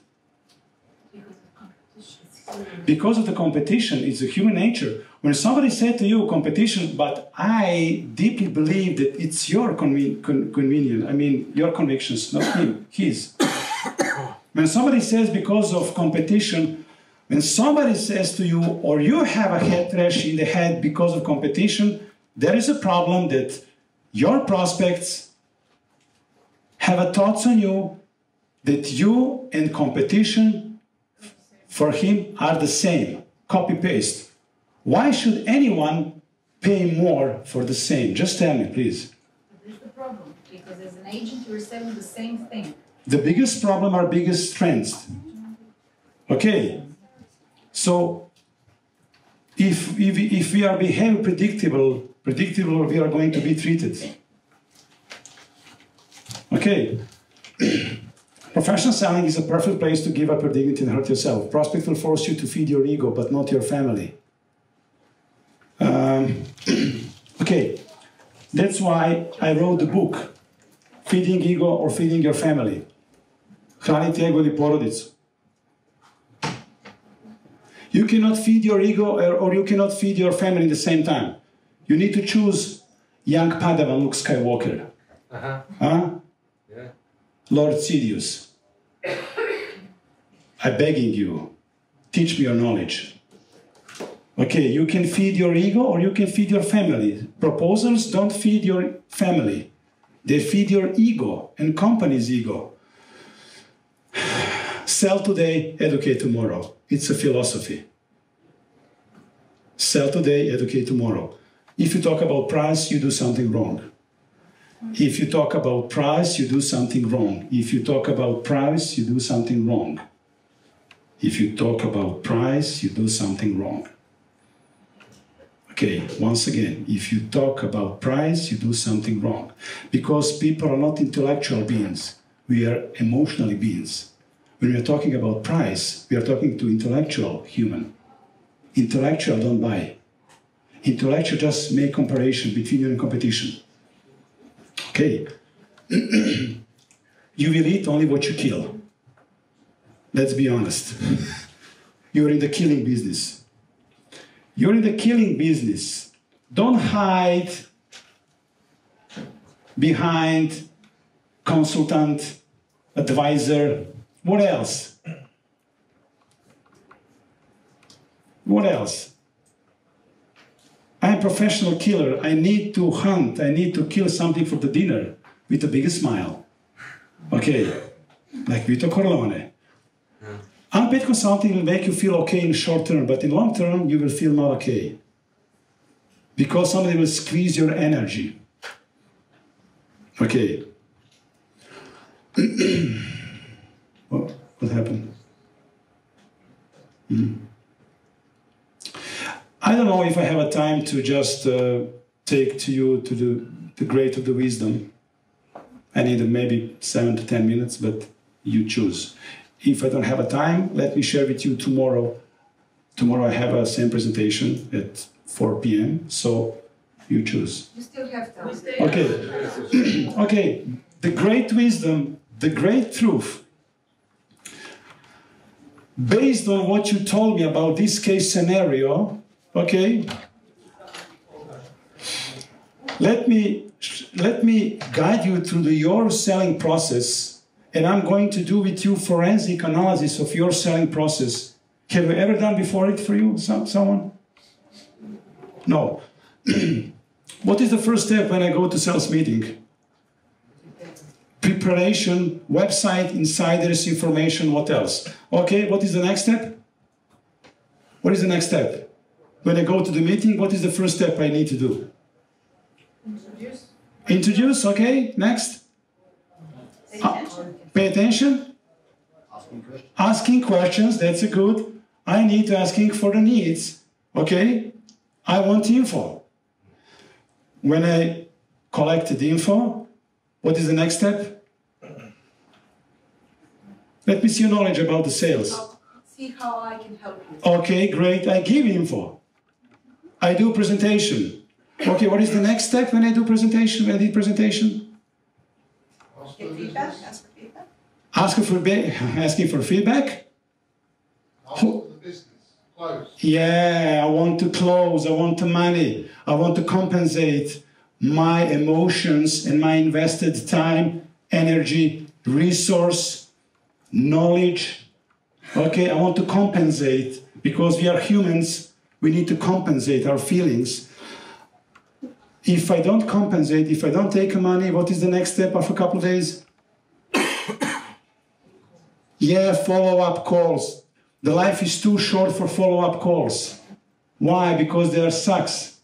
Because of the competition. It's a human nature. When somebody said to you competition, but I deeply believe that it's your convenience, I mean your convictions, not him, his. When somebody says because of competition, when somebody says to you, or you have a head trash in the head because of competition, there is a problem that your prospects have a thoughts on you that you and competition for him are the same. Copy-paste. Why should anyone pay more for the same? Just tell me, please. This is the problem, because as an agent, you're selling the same thing. The biggest problem are biggest strengths. Okay. So, if we are behaving predictable, we are going to be treated. Okay. Professional selling is a perfect place to give up your dignity and hurt yourself. Prospect will force you to feed your ego, but not your family. Okay. That's why I wrote the book, Feeding Ego or Feeding Your Family. Hraniti ego ili porodicu. You cannot feed your ego or you cannot feed your family at the same time. You need to choose young Padawan Luke Skywalker. Huh? Yeah. Lord Sidious, I'm begging you, teach me your knowledge. Okay, you can feed your ego or you can feed your family. Proposals don't feed your family. They feed your ego and company's ego. Sell today, educate tomorrow. It's a philosophy. Sell today, educate tomorrow. If you talk about price, you do something wrong. If you talk about price, you do something wrong. If you talk about price, you do something wrong. If you talk about price, you do something wrong. Okay, once again, if you talk about price, you do something wrong. Because people are not intellectual beings. We are emotionally beings. When we are talking about price, we are talking to intellectual human. Intellectual don't buy. Intellectual just make comparison between you and competition. Okay. You will eat only what you kill. Let's be honest. You're in the killing business. You're in the killing business. Don't hide behind consultant, advisor. What else? What else? I'm a professional killer. I need to hunt. I need to kill something for the dinner with a big smile. Okay, like Vito Corleone. Unpaid consulting will make you feel okay in short term, but in long term, you will feel not okay. Because somebody will squeeze your energy. Okay. What happened? I don't know if I have a time to just take to you to the great of the wisdom. I need maybe 7 to 10 minutes, but you choose. If I don't have a time, let me share with you tomorrow. Tomorrow I have a same presentation at 4 p.m., so you choose. You still have time. Okay. Okay. The great wisdom, the great truth, based on what you told me about this case scenario, okay, let me guide you through your selling process. And I'm going to do with you forensic analysis of your selling process. Have you ever done before it for you, someone? No. What is the first step when I go to sales meeting? Preparation, website, insiders, information, what else? Okay, what is the next step? What is the next step? When I go to the meeting, what is the first step I need to do? Introduce. Introduce, okay, next. Pay attention. Asking questions, that's a good. I need to asking for the needs. Okay? I want info. When I collect the info, what is the next step? Let me see your knowledge about the sales. I'll see how I can help you. Okay, great. I give info. I do presentation. Okay, what is the next step when I do presentation? When I do presentation? Get feedback, ask for feedback. Asking for feedback? After the business, close. Yeah, I want to close, I want the money, I want to compensate my emotions and my invested time, energy, resource, knowledge. Okay, I want to compensate because we are humans, we need to compensate our feelings. If I don't compensate, if I don't take money, what is the next step of a couple of days? Yeah, follow-up calls. The life is too short for follow-up calls. Why? Because they are sucks.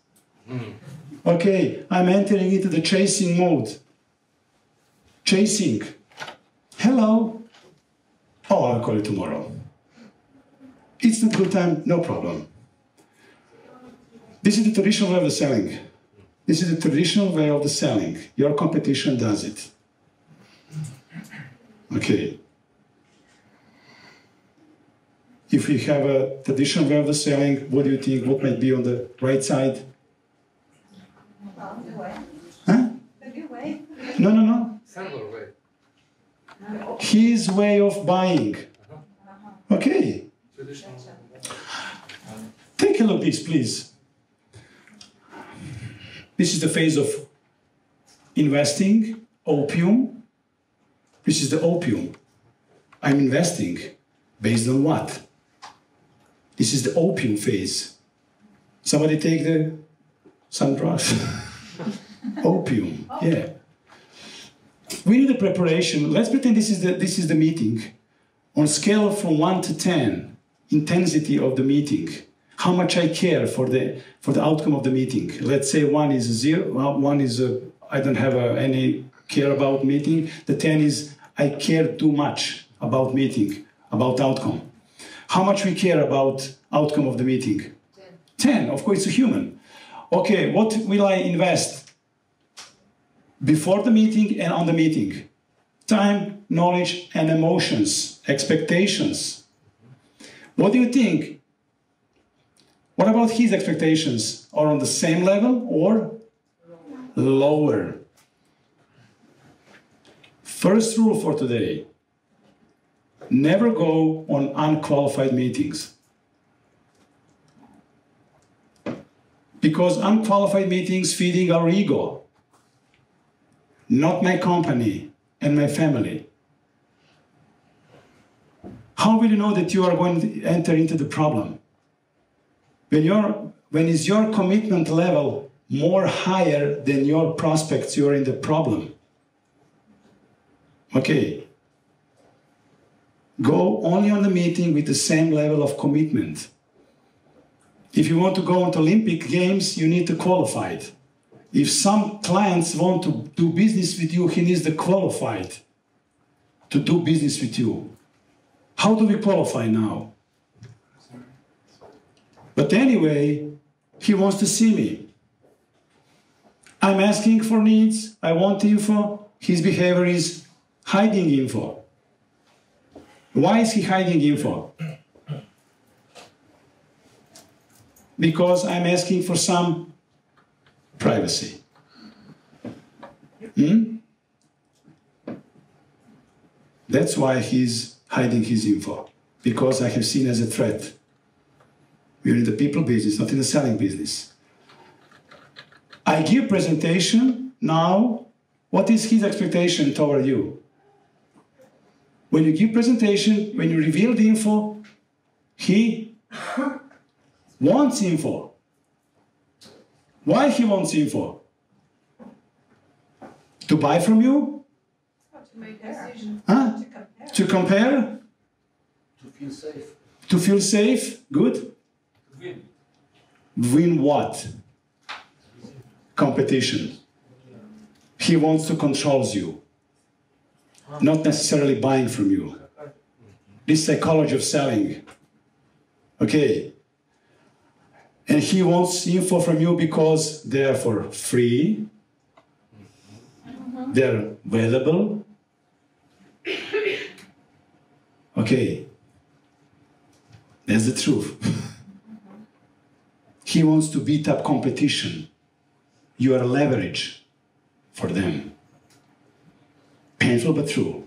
Okay, I'm entering into the chasing mode. Chasing. Hello. Oh, I'll call you tomorrow. It's not good time, no problem. This is the traditional way of the selling. This is the traditional way of the selling. Your competition does it. Okay. If we have a traditional way of the selling, what do you think? What might be on the right side? Well, new way. Huh? The new way. No. Similar way. His way of buying. Okay. Traditional. Take a look at this, please. This is the phase of investing opium, which is the opium. I'm investing based on what? This is the opium phase. Somebody take some drugs. Opium, yeah. We need a preparation. Let's pretend this is the meeting. On a scale from 1 to 10, intensity of the meeting, how much I care for the outcome of the meeting. Let's say 1 is 0, 1 is I don't have any care about meeting. The 10 is I care too much about meeting, about outcome. How much we care about outcome of the meeting? 10. Of course, it's a human. Okay, what will I invest before the meeting and on the meeting? Time, knowledge, and emotions, expectations. What do you think? What about his expectations? Are on the same level or lower? First rule for today: never go on unqualified meetings. Because unqualified meetings feeding our ego, not my company and my family. How will you know that you are going to enter into the problem? When is your commitment level more higher than your prospects, you are in the problem. Okay. Go only on the meeting with the same level of commitment. If you want to go into Olympic Games, you need to qualify it. If some clients want to do business with you, he needs the qualified to do business with you. How do we qualify now? But anyway, he wants to see me. I'm asking for needs, I want info, his behavior is hiding info. Why is he hiding info? Because I'm asking for some privacy. That's why he's hiding his info. Because I have seen as a threat. We're in the people business, not in the selling business. I give presentation, now, what is his expectation toward you? When you give presentation, when you reveal the info, he wants info. Why he wants info? To buy from you? To make decisions. Huh? To compare? To feel safe. To feel safe? Good. Win. Win what? Competition. He wants to control you. Not necessarily buying from you. This psychology of selling. Okay. And he wants info from you because they're for free. They're valuable. Okay. That's the truth. He wants to beat up competition. You are leverage for them. Painful but true.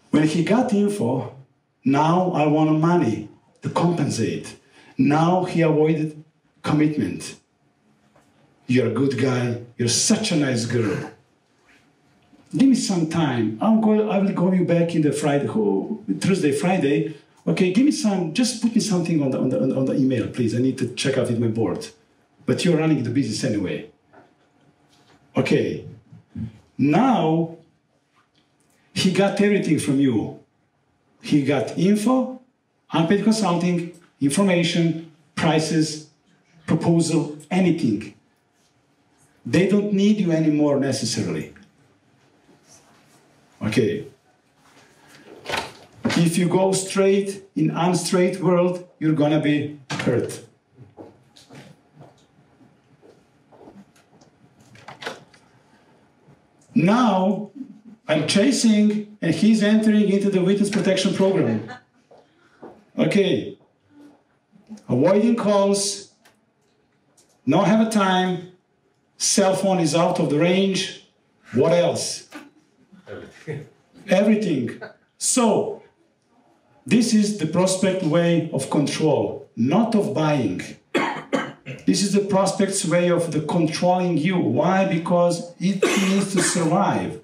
When he got info, now I want money to compensate. Now he avoided commitment. You're a good guy. You're such a nice girl. Give me some time. I will call you back in the Thursday, Friday. Okay, give me some. Just put me something on the email, please. I need to check out with my board. But you're running the business anyway. Okay. Now he got everything from you. He got info, unpaid consulting, information, prices, proposal, anything. They don't need you anymore necessarily. Okay. If you go straight in unstraight world, you're gonna be hurt. Now, I'm chasing, and he's entering into the witness protection program. Okay. Avoiding calls, not have a time, cell phone is out of the range. What else? Everything. So, this is the prospect way of control, not of buying. This is the prospect's way of the controlling you. Why? Because it needs to survive.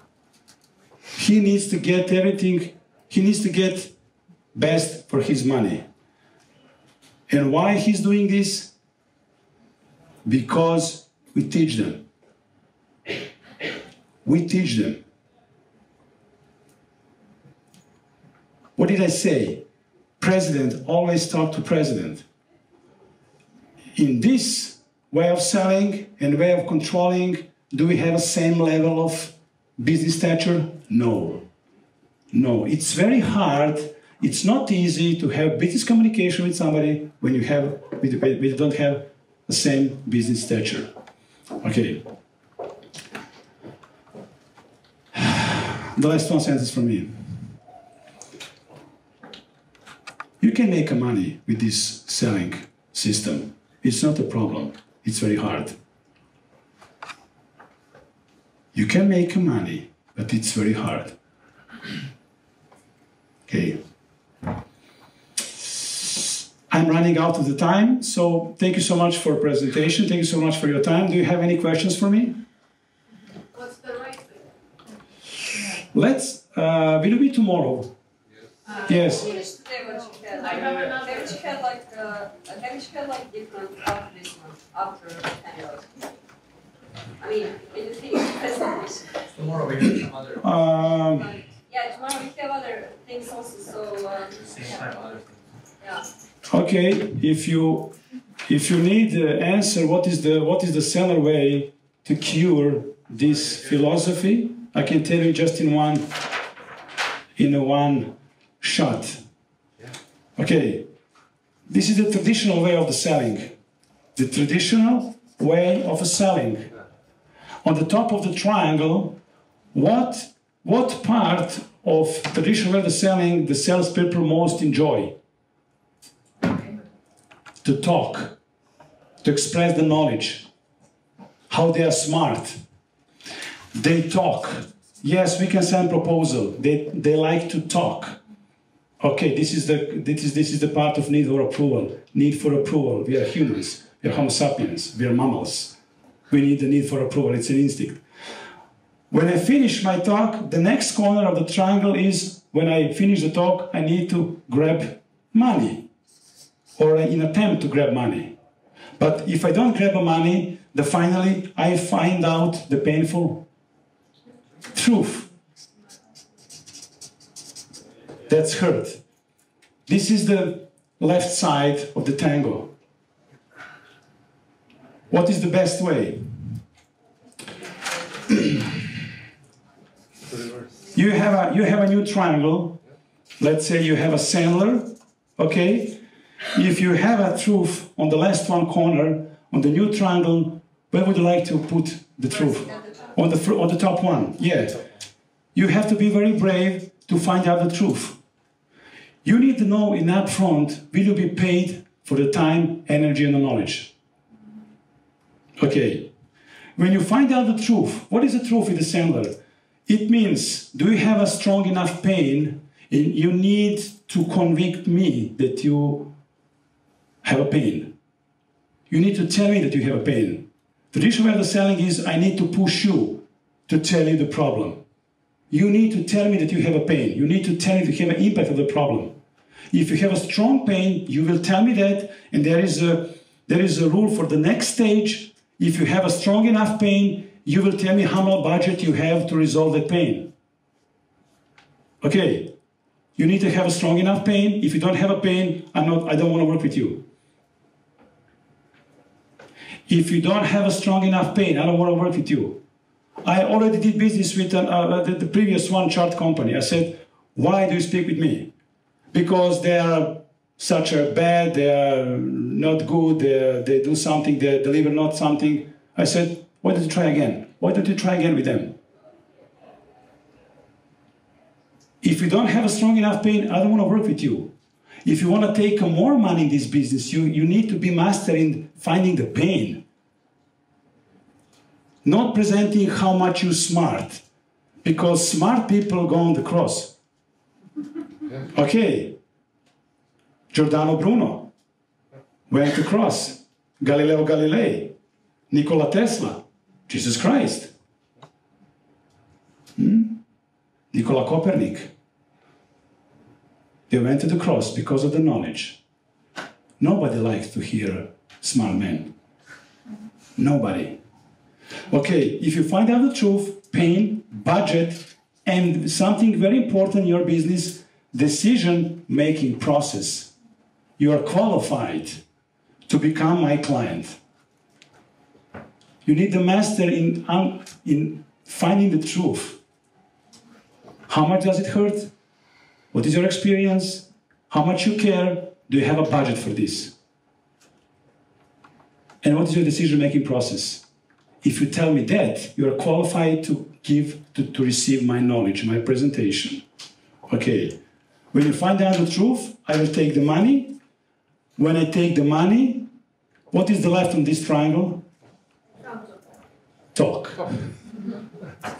He needs to get everything, he needs to get best for his money. And why he's doing this? Because we teach them. We teach them. What did I say? President, always talk to president. In this way of selling and way of controlling, do we have the same level of business stature? No. No, it's very hard. It's not easy to have business communication with somebody when you don't have the same business stature. Okay. The last one sentence from me. You can make money with this selling system. It's not a problem. It's very hard. You can make money, but it's very hard. Okay. I'm running out of the time, so thank you so much for presentation. Thank you so much for your time. Do you have any questions for me? What's the right way? Let's, will it be tomorrow? Yes. I have another. Haven't you had like different after this one, after 10 years? I mean, when you think this. Tomorrow we have some other. Yeah, tomorrow we have other things also, so Same time, other things. yeah. Okay, if you need the answer, what is the seller way to cure this philosophy? I can tell you just in one shot. Okay, this is the traditional way of the selling. The traditional way of selling. On the top of the triangle, what part of traditional way of the selling the salespeople most enjoy? To talk, to express the knowledge, how they are smart. They talk. Yes, we can send proposal. They like to talk. Okay, this is the part of need for approval. Need for approval. We are humans. We are Homo sapiens. We are mammals. We need the need for approval. It's an instinct. When I finish my talk, the next corner of the triangle is when I finish the talk, I need to grab money, or in attempt to grab money. But if I don't grab money, then finally I find out the painful truth. That's hurt. This is the left side of the tango. What is the best way? You have a new triangle. Let's say you have a seller, okay? If you have a truth on the last one corner, on the new triangle, where would you like to put the truth? On the top one, yeah. You have to be very brave to find out the truth. You need to know in upfront, will you be paid for the time, energy, and the knowledge? Okay. When you find out the truth, what is the truth in the seller? It means, do you have a strong enough pain, and you need to convict me that you have a pain. You need to tell me that you have a pain. The traditional way of the selling is, I need to push you to tell you the problem. You need to tell me that you have a pain. You need to tell me that you have an impact of the problem. If you have a strong pain, you will tell me that, and there is a rule for the next stage. If you have a strong enough pain, you will tell me how much budget you have to resolve that pain. Okay, you need to have a strong enough pain. If you don't have a pain, I don't want to work with you. If you don't have a strong enough pain, I don't want to work with you. I already did business with the previous one chart company. I said, why do you speak with me? Because they are such a bad, they are not good, they do something, they deliver not something. I said, why don't you try again? Why don't you try again with them? If you don't have a strong enough pain, I don't want to work with you. If you want to take more money in this business, you need to be master in finding the pain. Not presenting how much you're smart. Because smart people go on the cross. Okay. Giordano Bruno went to cross. Galileo Galilei, Nikola Tesla, Jesus Christ, Nikola Copernic. They went to the cross because of the knowledge. Nobody likes to hear smart men. Nobody. Okay, if you find out the truth, pain, budget, and something very important in your business, decision-making process. You are qualified to become my client. You need the master in finding the truth. How much does it hurt? What is your experience? How much you care? Do you have a budget for this? And what is your decision-making process? If you tell me that, you are qualified to receive my knowledge, my presentation. Okay. When you find out the truth, I will take the money. When I take the money, what is the left on this triangle? Talk.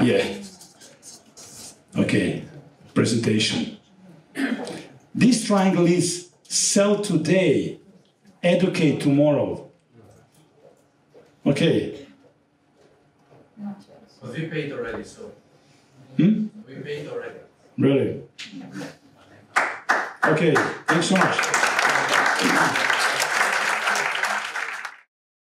Yeah. Okay. Presentation. This triangle is sell today, educate tomorrow. Okay. But we paid already, so. We paid already. Really? Okay, thanks so much.